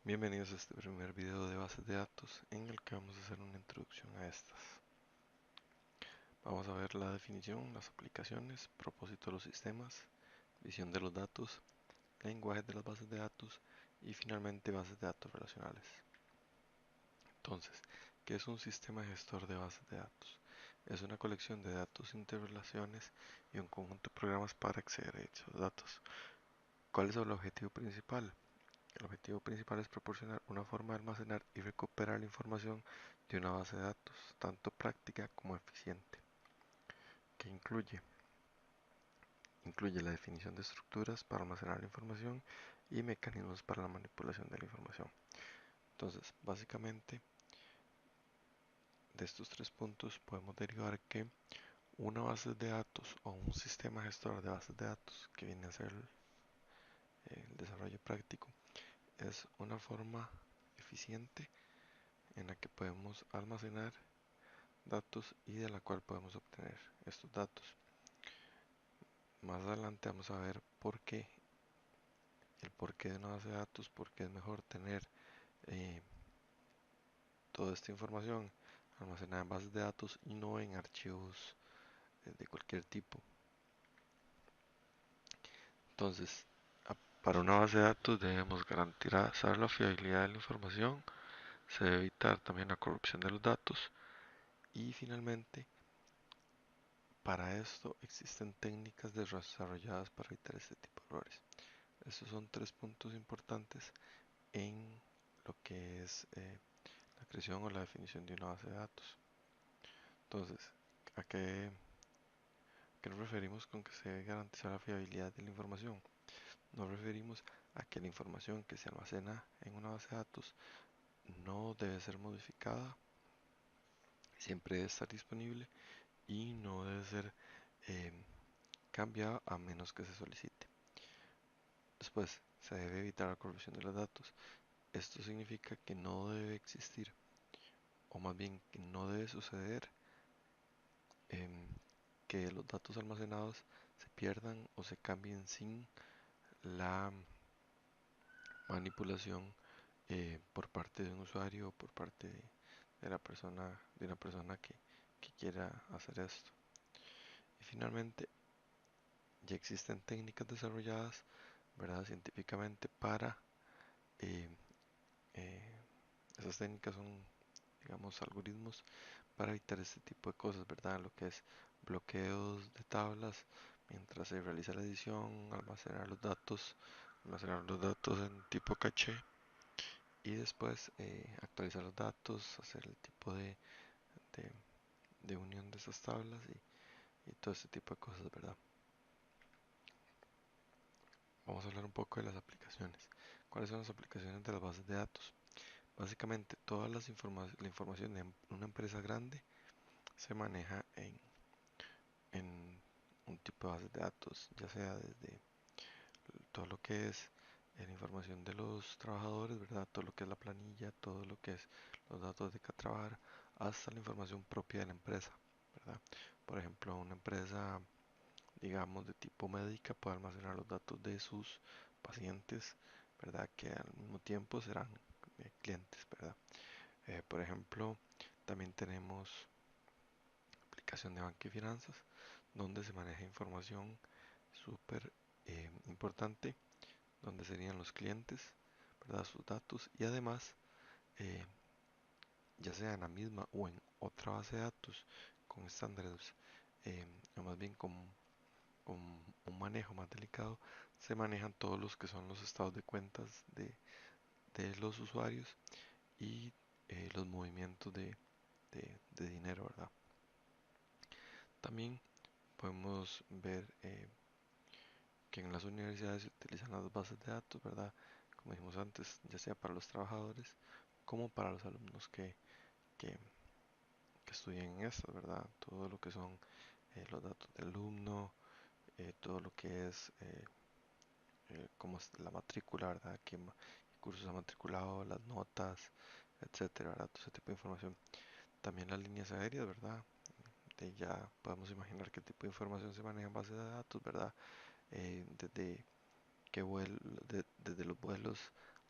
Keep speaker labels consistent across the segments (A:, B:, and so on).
A: Bienvenidos a este primer video de bases de datos en el que vamos a hacer una introducción a estas. Vamos a ver la definición, las aplicaciones, propósito de los sistemas, visión de los datos, lenguaje de las bases de datos y finalmente bases de datos relacionales. Entonces, ¿qué es un sistema gestor de bases de datos? Es una colección de datos, interrelaciones y un conjunto de programas para acceder a dichos datos. ¿Cuál es el objetivo principal? El objetivo principal es proporcionar una forma de almacenar y recuperar la información de una base de datos, tanto práctica como eficiente. ¿Qué incluye? Incluye la definición de estructuras para almacenar la información y mecanismos para la manipulación de la información. Entonces, básicamente, de estos tres puntos podemos derivar que una base de datos o un sistema gestor de bases de datos, que viene a ser el desarrollo práctico, es una forma eficiente en la que podemos almacenar datos y de la cual podemos obtener estos datos. Más adelante vamos a ver el porqué de una base de datos, por qué es mejor tener eh, toda esta información almacenada en bases de datos y no en archivos de cualquier tipo. Entonces, para una base de datos debemos garantizar la fiabilidad de la información, se debe evitar también la corrupción de los datos y finalmente, para esto existen técnicas desarrolladas para evitar este tipo de errores. Estos son tres puntos importantes en lo que es la creación o la definición de una base de datos. Entonces, ¿a qué nos referimos con que se debe garantizar la fiabilidad de la información? Nos referimos a que la información que se almacena en una base de datos no debe ser modificada, siempre debe estar disponible y no debe ser eh, cambiada a menos que se solicite. Después, se debe evitar la corrupción de los datos. Esto significa que no debe existir, o más bien que no debe suceder em, que los datos almacenados se pierdan o se cambien sin la manipulación por parte de un usuario o por parte de la persona, de una persona que quiera hacer esto. Y finalmente, ya existen técnicas desarrolladas, ¿verdad? Científicamente para eh, eh, esas técnicas son, digamos, algoritmos para evitar este tipo de cosas, ¿verdad? Lo que es bloqueos de tablas mientras se realiza la edición, almacenar los datos en tipo caché y después actualizar los datos, hacer el tipo de, de unión de esas tablas y todo este tipo de cosas, ¿verdad? Vamos a hablar un poco de las aplicaciones. ¿Cuáles son las aplicaciones de las bases de datos? Básicamente, la información de una empresa grande se maneja en un tipo de bases de datos, ya sea desde todo lo que es la información de los trabajadores, ¿verdad? Todo lo que es la planilla, todo lo que es los datos de cada trabajar, hasta la información propia de la empresa, ¿verdad? Por ejemplo, una empresa, digamos, de tipo médica puede almacenar los datos de sus pacientes, ¿verdad? Que al mismo tiempo serán clientes, ¿verdad? Por ejemplo, también tenemos aplicación de banca y finanzas, donde se maneja información súper importante, donde serían los clientes, ¿verdad? Sus datos y además, eh, ya sea en la misma o en otra base de datos con estándares, o más bien con un manejo más delicado, se manejan todos los que son los estados de cuentas de los usuarios y los movimientos de dinero, ¿verdad? También podemos ver que en las universidades se utilizan las bases de datos, ¿verdad? Como dijimos antes, ya sea para los trabajadores como para los alumnos que, que estudian en esto, ¿verdad? Todo lo que son los datos del alumno, todo lo que es como es la matrícula, ¿verdad? ¿Qué cursos ha matriculado, las notas, etcétera, ¿verdad? Todo ese tipo de información. También las líneas aéreas, ¿verdad? Ya podemos imaginar qué tipo de información se maneja en base de datos, ¿verdad? Desde, desde los vuelos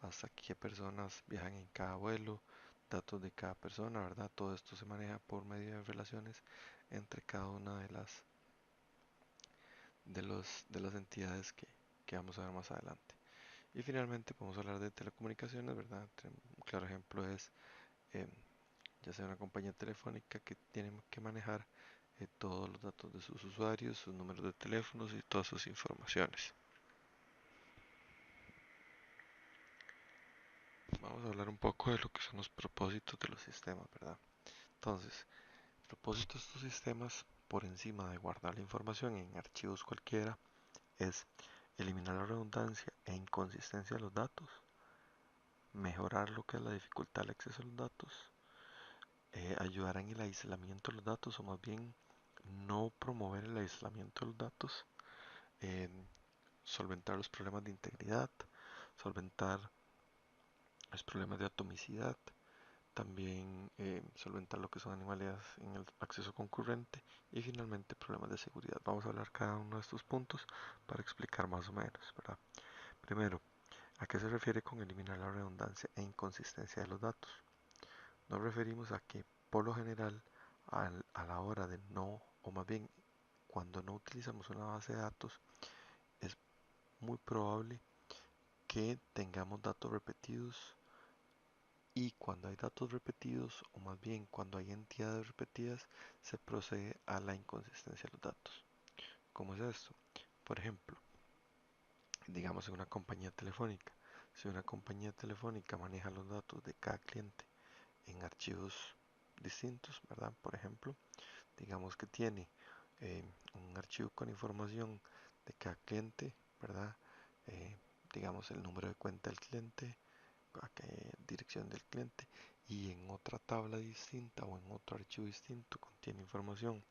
A: hasta qué personas viajan en cada vuelo, datos de cada persona, ¿verdad? Todo esto se maneja por medio de relaciones entre cada una de las entidades que vamos a ver más adelante. Y finalmente podemos hablar de telecomunicaciones, ¿verdad? Un claro ejemplo es em, ya sea una compañía telefónica que tiene que manejar todos los datos de sus usuarios, sus números de teléfonos y todas sus informaciones. Vamos a hablar un poco de lo que son los propósitos de los sistemas, ¿verdad? Entonces, el propósito de estos sistemas, por encima de guardar la información en archivos cualquiera, es eliminar la redundancia e inconsistencia de los datos, mejorar lo que es la dificultad al acceso a los datos, ayudar en el aislamiento de los datos, o más bien no promover el aislamiento de los datos, eh, solventar los problemas de integridad, solventar los problemas de atomicidad, también solventar lo que son anomalías en el acceso concurrente y finalmente problemas de seguridad. Vamos a hablar cada uno de estos puntos para explicar más o menos, ¿verdad? Primero, ¿a qué se refiere con eliminar la redundancia e inconsistencia de los datos? Nos referimos a que por lo general a la hora de no, o más bien cuando no utilizamos una base de datos, es muy probable que tengamos datos repetidos, y cuando hay datos repetidos, o más bien cuando hay entidades repetidas, se procede a la inconsistencia de los datos. ¿Cómo es esto? Por ejemplo, digamos en una compañía telefónica. Si una compañía telefónica maneja los datos de cada cliente en archivos distintos, ¿verdad? Por ejemplo, digamos que tiene un archivo con información de cada cliente, ¿verdad? Eh, digamos el número de cuenta del cliente, dirección del cliente, y en otra tabla distinta o en otro archivo distinto contiene información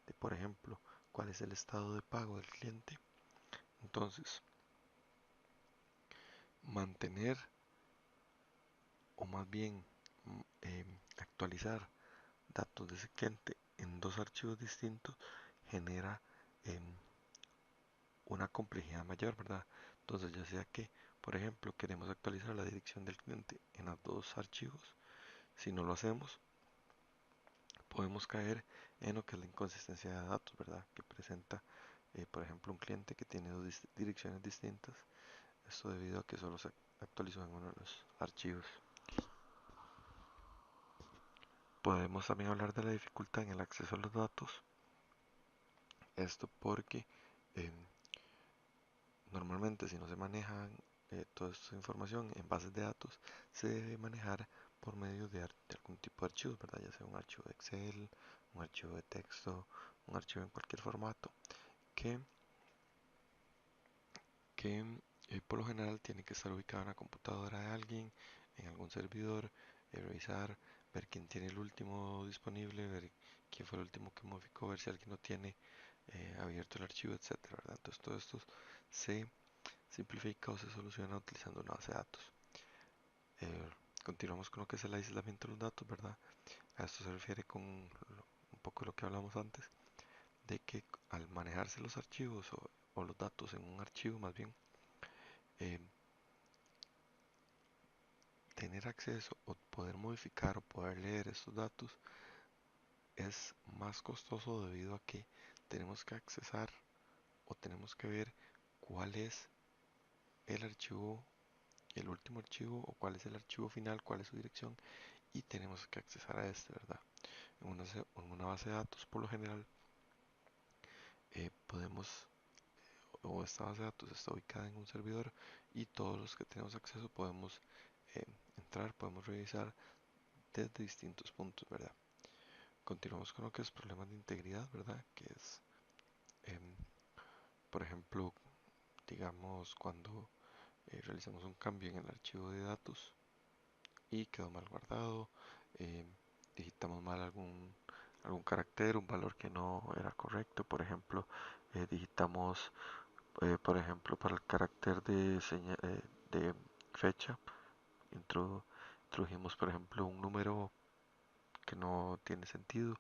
A: de, por ejemplo, cuál es el estado de pago del cliente. Entonces, mantener o más bien actualizar datos de ese cliente en dos archivos distintos genera em, una complejidad mayor, ¿verdad? Entonces, ya sea que, por ejemplo, queremos actualizar la dirección del cliente en los dos archivos, si no lo hacemos, podemos caer en lo que es la inconsistencia de datos, ¿verdad? Que presenta, por ejemplo, un cliente que tiene dos direcciones distintas. Esto debido a que solo se actualizó en uno de los archivos. Podemos también hablar de la dificultad en el acceso a los datos. Esto porque eh, normalmente si no se maneja toda esta información en bases de datos, se debe manejar por medio de algún tipo de archivos, ¿verdad? Ya sea un archivo de Excel, un archivo de texto, un archivo en cualquier formato, que que por lo general tiene que estar ubicado en la computadora de alguien, en algún servidor, revisar, ver quién tiene el último disponible, ver quién fue el último que modificó, ver si alguien no tiene abierto el archivo, etcétera, ¿verdad? Entonces todo esto se simplifica o se soluciona utilizando una base de datos. Eh, Continuamos con lo que es el aislamiento de los datos, ¿verdad? A esto se refiere con un poco de lo que hablamos antes, de que al manejarse los archivos o los datos en un archivo más bien, eh, tener acceso o poder modificar o poder leer estos datos es más costoso debido a que tenemos que accesar o tenemos que ver cuál es el archivo, el último archivo, o cuál es el archivo final, cuál es su dirección, y tenemos que accesar a este, ¿verdad? En una base de datos por lo general podemos, o esta base de datos está ubicada en un servidor y todos los que tenemos acceso podemos eh, entrar, podemos revisar desde distintos puntos, ¿verdad? Continuamos con lo que es problemas de integridad, ¿verdad? Que es, em, por ejemplo, digamos cuando realizamos un cambio en el archivo de datos y quedó mal guardado, em, digitamos mal algún carácter, un valor que no era correcto, por ejemplo, digitamos, por ejemplo, para el carácter de fecha, introdujimos, por ejemplo, un número que no tiene sentido.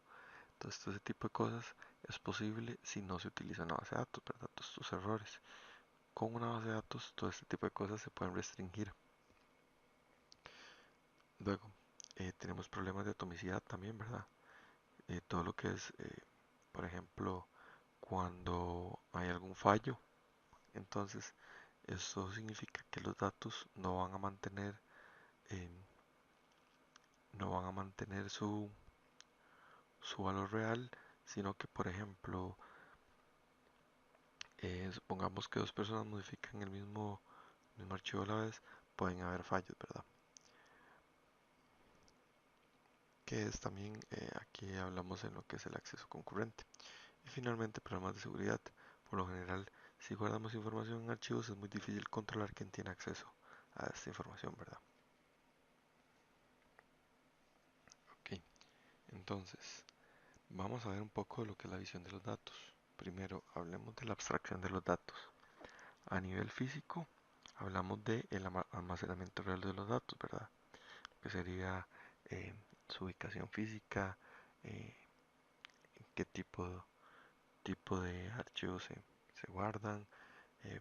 A: Entonces, todo ese tipo de cosas es posible si no se utiliza una base de datos, ¿verdad? Todos estos errores. Con una base de datos, todo este tipo de cosas se pueden restringir. Luego, tenemos problemas de atomicidad también, ¿verdad? Todo lo que es, por ejemplo, cuando hay algún fallo, entonces eso significa que los datos eh, no van a mantener su valor real, sino que, por ejemplo, supongamos que dos personas modifican mismo archivo a la vez, pueden haber fallos, ¿verdad? Que es también, aquí hablamos en lo que es el acceso concurrente. Y finalmente, problemas de seguridad. Por lo general, si guardamos información en archivos, es muy difícil controlar quién tiene acceso a esta información, ¿verdad? Ok, entonces, vamos a ver un poco de lo que es la visión de los datos. Primero, hablemos de la abstracción de los datos. A nivel físico, hablamos de el almacenamiento real de los datos, ¿verdad? Que sería eh, su ubicación física, eh, qué tipo de archivos se guardan, eh,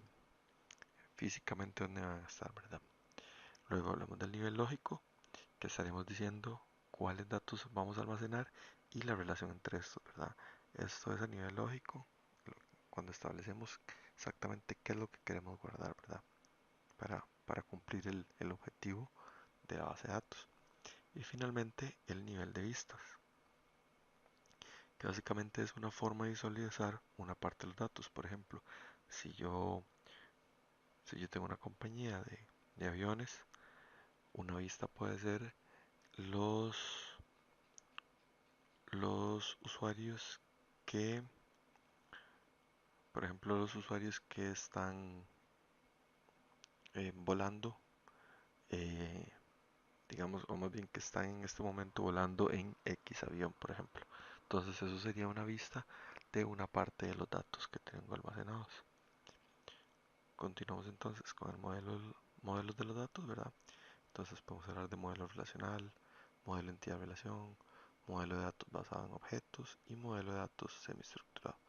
A: físicamente dónde van a estar, ¿verdad? Luego hablamos del nivel lógico, que estaremos diciendo cuáles datos vamos a almacenar y la relación entre estos, ¿verdad? Esto es a nivel lógico, cuando establecemos exactamente qué es lo que queremos guardar, ¿verdad? Para cumplir el objetivo de la base de datos. Y finalmente el nivel de vistas, que básicamente es una forma de visualizar una parte de los datos. Por ejemplo, si yo, si yo tengo una compañía de aviones, una vista puede ser los, los usuarios que, por ejemplo, los usuarios que están volando, eh, digamos, o más bien que están en este momento volando en X avión, por ejemplo. Entonces eso sería una vista de una parte de los datos que tengo almacenados. Continuamos entonces con el modelos de los datos, ¿verdad? Entonces podemos hablar de modelo relacional, modelo entidad-relación, modelo de datos basado en objetos y modelo de datos semiestructurado.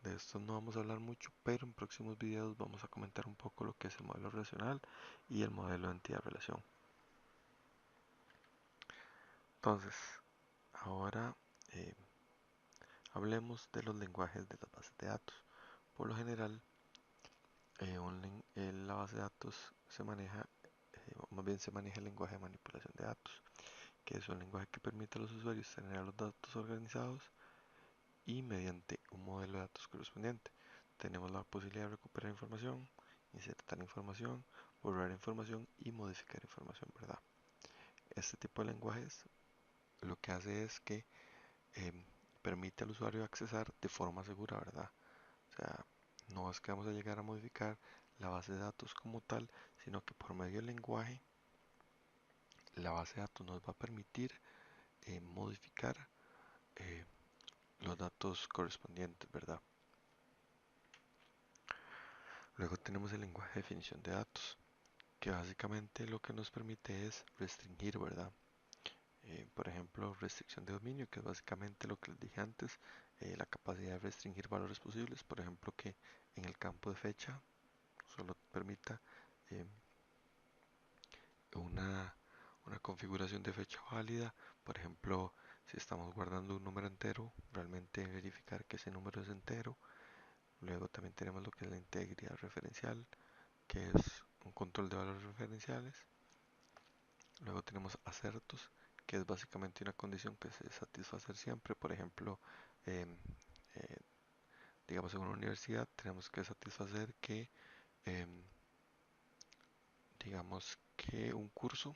A: De esto no vamos a hablar mucho, pero en próximos videos vamos a comentar un poco lo que es el modelo relacional y el modelo de entidad-relación. Entonces, ahora eh, hablemos de los lenguajes de las bases de datos. Por lo general, la base de datos se maneja, o más bien se maneja el lenguaje de manipulación de datos, que es un lenguaje que permite a los usuarios tener los datos organizados y mediante un modelo de datos correspondiente. Tenemos la posibilidad de recuperar información, insertar información, borrar información y modificar información, ¿verdad? Este tipo de lenguajes lo que hace es que em, permite al usuario accesar de forma segura, ¿verdad? O sea, no es que vamos a llegar a modificar la base de datos como tal, sino que por medio del lenguaje, la base de datos nos va a permitir modificar eh, los datos correspondientes, ¿verdad? Luego tenemos el lenguaje de definición de datos, que básicamente lo que nos permite es restringir, ¿verdad? Por ejemplo, restricción de dominio, que es básicamente lo que les dije antes, la capacidad de restringir valores posibles, por ejemplo, que en el campo de fecha solo permita eh, una, una configuración de fecha válida. Por ejemplo, si estamos guardando un número entero, realmente verificar que ese número es entero. Luego también tenemos lo que es la integridad referencial, que es un control de valores referenciales. Luego tenemos acertos, que es básicamente una condición que se debe satisfacer siempre. Por ejemplo, em, eh, digamos en una universidad tenemos que satisfacer que, em, digamos que un curso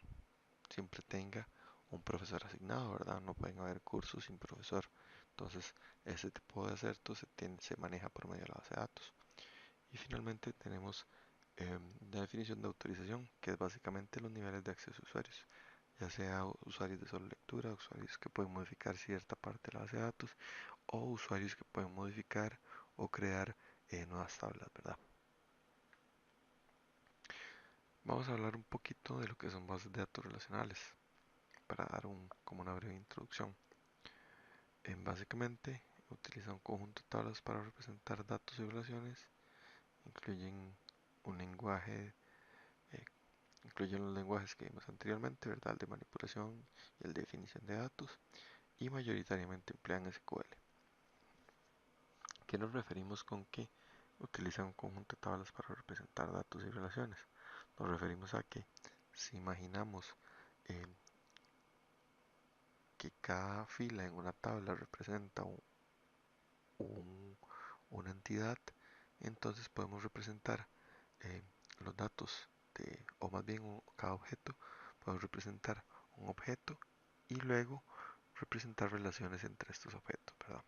A: siempre tenga un profesor asignado, ¿verdad? No pueden haber cursos sin profesor. Entonces, ese tipo de acertos se maneja por medio de la base de datos. Y finalmente tenemos la definición de autorización, que es básicamente los niveles de acceso a usuarios, ya sea usuarios de solo lectura, usuarios que pueden modificar cierta parte de la base de datos, o usuarios que pueden modificar o crear nuevas tablas, ¿verdad? Vamos a hablar un poquito de lo que son bases de datos relacionales, para dar como una breve introducción. Básicamente, utiliza un conjunto de tablas para representar datos y relaciones, incluyen un lenguaje, eh, incluyen los lenguajes que vimos anteriormente, ¿verdad? El de manipulación y el de definición de datos, y mayoritariamente emplean SQL. ¿Qué nos referimos con que utilizan un conjunto de tablas para representar datos y relaciones? Nos referimos a que si imaginamos eh, que cada fila en una tabla representa un- una entidad, entonces podemos representar eh, los datos o más bien cada objeto, podemos representar un objeto y luego representar relaciones entre estos objetos, ¿verdad?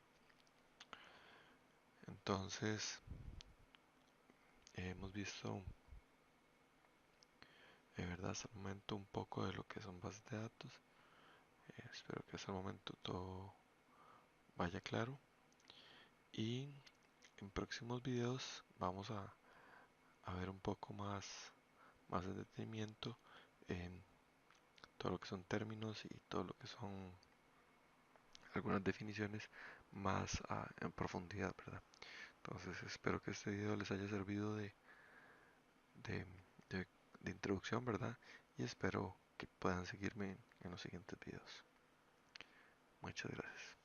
A: Entonces, hemos visto, ¿verdad? Hasta el momento un poco de lo que son bases de datos. Espero que hasta el momento todo vaya claro. Y en próximos videos vamos a ver un poco más de detenimiento en todo lo que son términos y todo lo que son algunas definiciones más en profundidad, ¿verdad? Entonces espero que este video les haya servido de, de- de introducción, ¿verdad? Y espero que puedan seguirme en los siguientes videos. Muchas gracias.